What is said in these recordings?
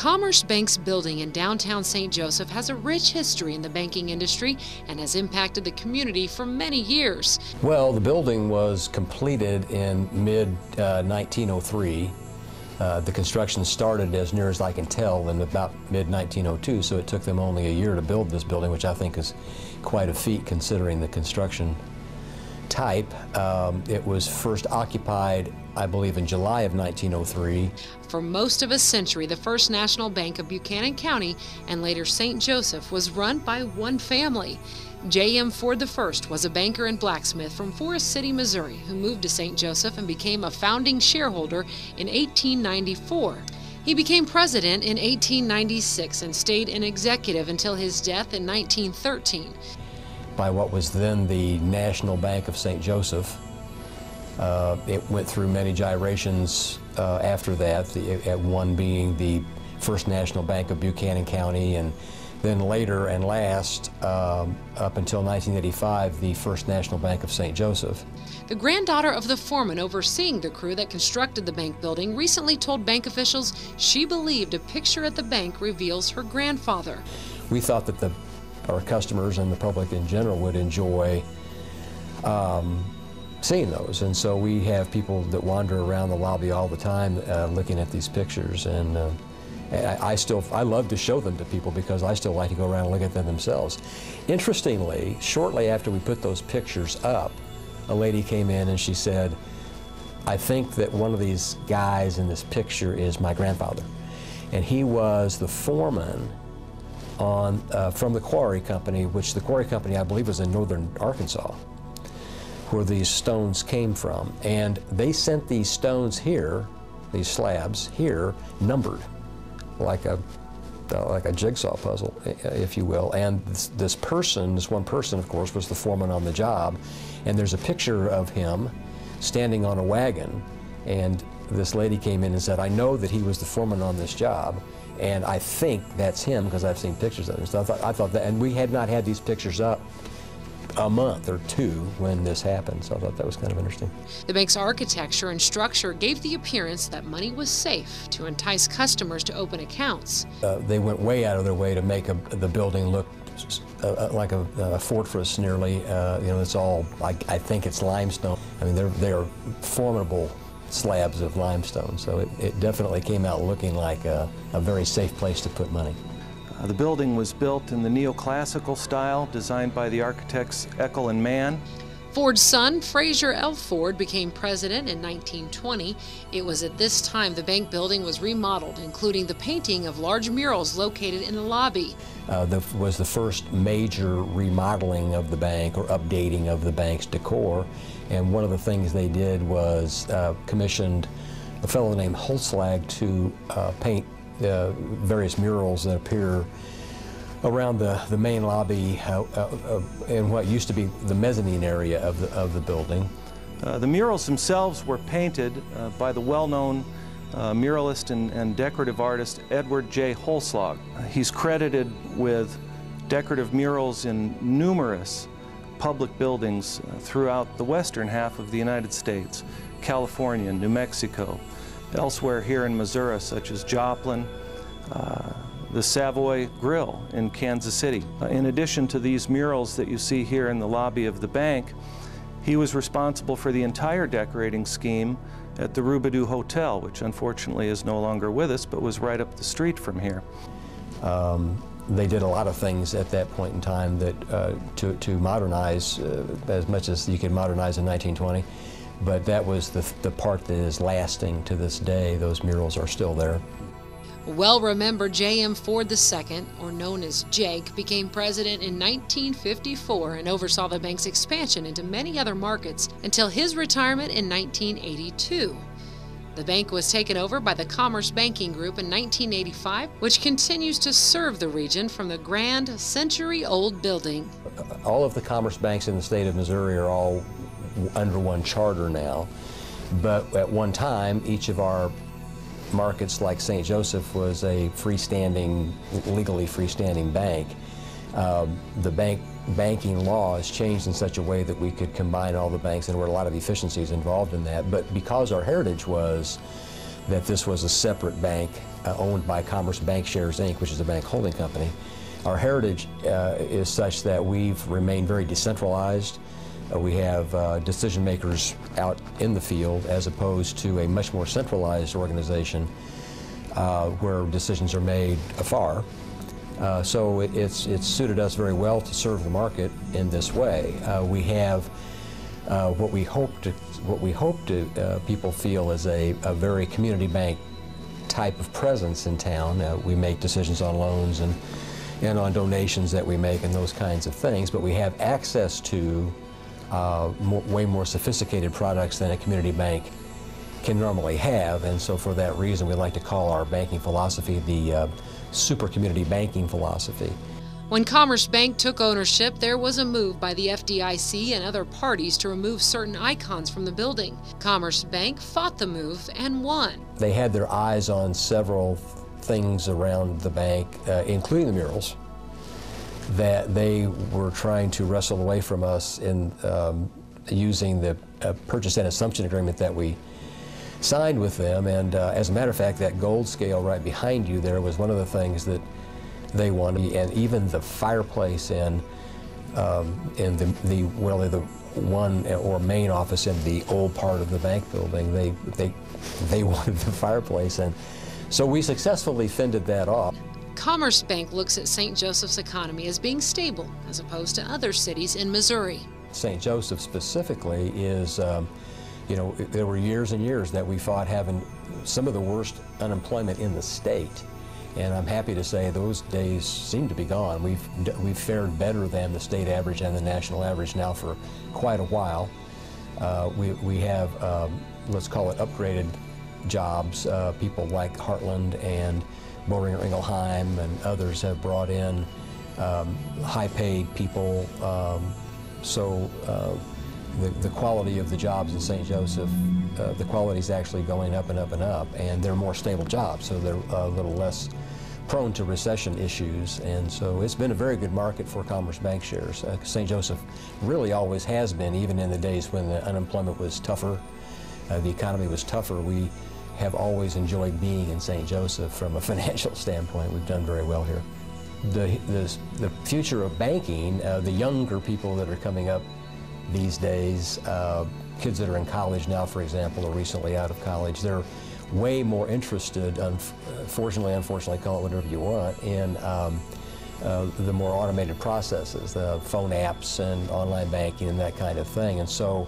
Commerce Bank's building in downtown St. Joseph has a rich history in the banking industry and has impacted the community for many years. Well, the building was completed in mid-1903. The construction started, as near as I can tell, in about mid-1902, so it took them only a year to build this building, which I think is quite a feat considering the construction type. It was first occupied, I believe, in July of 1903. For most of a century, the First National Bank of Buchanan County and later St. Joseph was run by one family. J.M. Ford I was a banker and blacksmith from Forest City, Missouri, who moved to St. Joseph and became a founding shareholder in 1894. He became president in 1896 and stayed an executive until his death in 1913. By what was then the National Bank of St. Joseph. It went through many gyrations after that, at one being the First National Bank of Buchanan County, and then later and last, up until 1985, the First National Bank of St. Joseph. The granddaughter of the foreman overseeing the crew that constructed the bank building recently told bank officials she believed a picture at the bank reveals her grandfather. We thought that our customers and the public in general would enjoy seeing those, and so we have people that wander around the lobby all the time looking at these pictures, and I love to show them to people because I still like to go around and look at them themselves. Interestingly, shortly after we put those pictures up, a lady came in and she said, "I think that one of these guys in this picture is my grandfather," and he was the foreman from the quarry company, which the quarry company I believe was in northern Arkansas, where these stones came from. And they sent these stones here, these slabs here, numbered, like a jigsaw puzzle, if you will. And this one person, of course, was the foreman on the job. And there's a picture of him standing on a wagon. And this lady came in and said, "I know that he was the foreman on this job, and I think that's him because I've seen pictures of him." So I thought that, and we had not had these pictures up a month or two when this happened, so I thought that was kind of interesting. The bank's architecture and structure gave the appearance that money was safe to entice customers to open accounts. They went way out of their way to make the building look like a fortress nearly. It's all, I think it's limestone. I mean, they're formidable slabs of limestone, so it definitely came out looking like a very safe place to put money. The building was built in the neoclassical style, designed by the architects Eckel and Mann. Ford's son, Fraser L. Ford, became president in 1920. It was at this time the bank building was remodeled, including the painting of large murals located in the lobby. Was the first major remodeling of the bank or updating of the bank's decor, and one of the things they did was commissioned a fellow named Holzlag to paint various murals that appear around the main lobby in what used to be the mezzanine area of the building. The murals themselves were painted by the well-known muralist and decorative artist Edward J. Holzlag. He's credited with decorative murals in numerous public buildings throughout the western half of the United States, California, New Mexico, elsewhere here in Missouri, such as Joplin, the Savoy Grill in Kansas City. In addition to these murals that you see here in the lobby of the bank, he was responsible for the entire decorating scheme at the Rubidoux Hotel, which unfortunately is no longer with us, but was right up the street from here. They did a lot of things at that point in time that to modernize as much as you could modernize in 1920. But that was the part that is lasting to this day. Those murals are still there. Well-remembered J.M. Ford II, or known as Jake, became president in 1954 and oversaw the bank's expansion into many other markets until his retirement in 1982. The bank was taken over by the Commerce Banking Group in 1985, which continues to serve the region from the grand century-old building. All of the commerce banks in the state of Missouri are all under one charter now, but at one time each of our markets, like St. Joseph, was a legally freestanding bank. The banking law has changed in such a way that we could combine all the banks, and there were a lot of efficiencies involved in that. But because our heritage was that this was a separate bank owned by Commerce Bank Shares, Inc., which is a bank holding company. Our heritage is such that we've remained very decentralized. We have decision makers out in the field as opposed to a much more centralized organization where decisions are made afar. So it's suited us very well to serve the market in this way. We have what we hope to people feel is a very community bank type of presence in town. We make decisions on loans and on donations that we make and those kinds of things, but we have access to way more sophisticated products than a community bank can normally have, and so for that reason we like to call our banking philosophy the super community banking philosophy. When Commerce Bank took ownership, there was a move by the FDIC and other parties to remove certain icons from the building. Commerce Bank fought the move and won. They had their eyes on several things around the bank, including the murals, that they were trying to wrestle away from us in using the purchase and assumption agreement that we signed with them. And as a matter of fact, that gold scale right behind you there was one of the things that they wanted, and even the fireplace in the one or main office in the old part of the bank building, they wanted the fireplace, and so we successfully fended that off. Commerce Bank looks at St. Joseph's economy as being stable as opposed to other cities in Missouri. St. Joseph specifically is, you know, there were years and years that we fought having some of the worst unemployment in the state. And I'm happy to say those days seem to be gone. We've fared better than the state average and the national average now for quite a while. We have, let's call it upgraded jobs. People like Heartland and Boehringer Ingelheim and others have brought in high-paid people. So the quality of the jobs in St. Joseph, the quality is actually going up and up and up, and they're more stable jobs, so they're a little less prone to recession issues, and so it's been a very good market for Commerce Bank shares. St. Joseph really always has been, even in the days when the unemployment was tougher, the economy was tougher. We have always enjoyed being in St. Joseph from a financial standpoint. We've done very well here. The future of banking, the younger people that are coming up these days, kids that are in college now, for example, or recently out of college, they're way more interested, unfortunately, call it whatever you want, in the more automated processes, the phone apps and online banking and that kind of thing. And so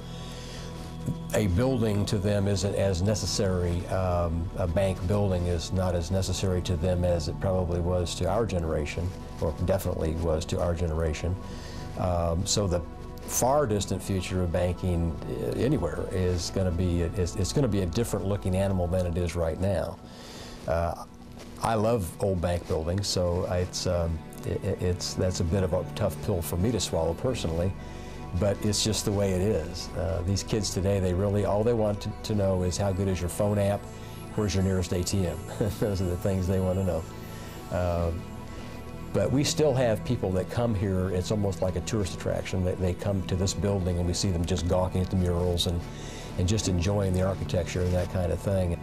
a building to them isn't as necessary, a bank building is not as necessary to them as it probably was to our generation, or definitely was to our generation. So the far distant future of banking anywhere is going to be, it's going to be a different looking animal than it is right now. I love old bank buildings, so that's a bit of a tough pill for me to swallow personally, but it's just the way it is. These kids today, they really, all they want to know is how good is your phone app, where's your nearest ATM. Those are the things they want to know. But we still have people that come here, it's almost like a tourist attraction. They come to this building and we see them just gawking at the murals and just enjoying the architecture and that kind of thing.